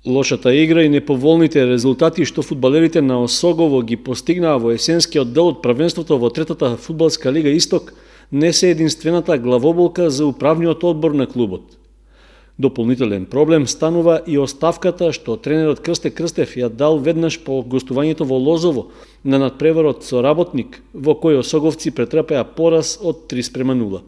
Лошата игра и неповолните резултати што фудбалерите на Осогово ги постигнаа во есенскиот дел од првенството во третата фудбалска лига Исток не се единствената главоболка за управниот одбор на клубот. Дополнителен проблем станува и оставката што тренерот Крсте Крстев ја дал веднаш по гостувањето во Лозово на надпреварот со Работник, во кој осоговци претрпеа пораз од 3:0.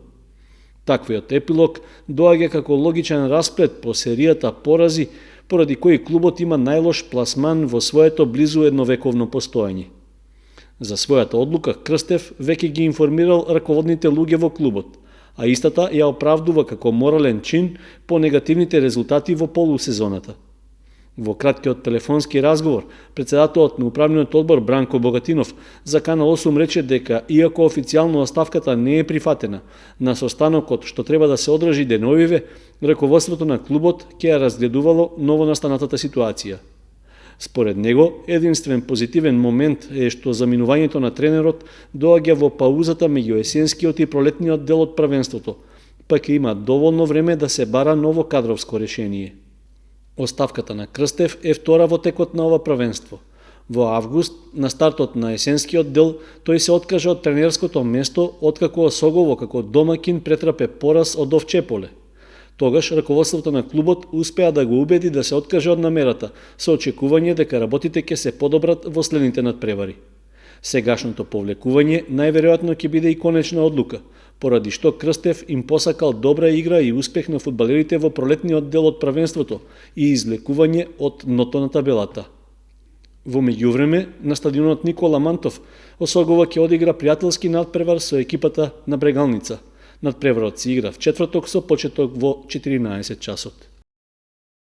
Таквиот епилог доаѓа како логичен расплет по серијата порази, поради кои клубот има најлош пласман во своето близу едновековно постоење. За својата одлука Крстев веќе ги информирал раководните луѓе во клубот, а истата ја оправдува како морален чин по негативните резултати во полусезоната. Во краткиот телефонски разговор, председателот на управниот одбор Бранко Богатинов за Канал 8 рече дека, иако официјално оставката не е прифатена, на состанокот што треба да се одржи деновиве, раководството на клубот ќе ја разгледувало новонастанатата ситуација. Според него, единствен позитивен момент е што заминувањето на тренерот доаѓа во паузата меѓу есенскиот и пролетниот дел од првенството, па ќе има доволно време да се бара ново кадровско решение. Оставката на Крстев е втора во текот на ова првенство. Во август, на стартот на есенскиот дел, тој се откажа од тренерското место откако Осогово како домакин претрпе пораз од Овчеполе. Тогаш раководството на клубот успеа да го убеди да се откаже од намерата, со очекување дека работите ќе се подобрат во следните надпревари. Сегашното повлекување најверојатно ќе биде и конечна одлука, поради што Крстев им посакал добра игра и успех на фудбалерите во пролетниот дел од првенството и излекување од дното на табелата. Во меѓувреме, на стадионот Никола Мантов, Осогово ќе одигра пријателски надпревар со екипата на Брегалница. Надпреварот се игра в четврток со почеток во 14 часот.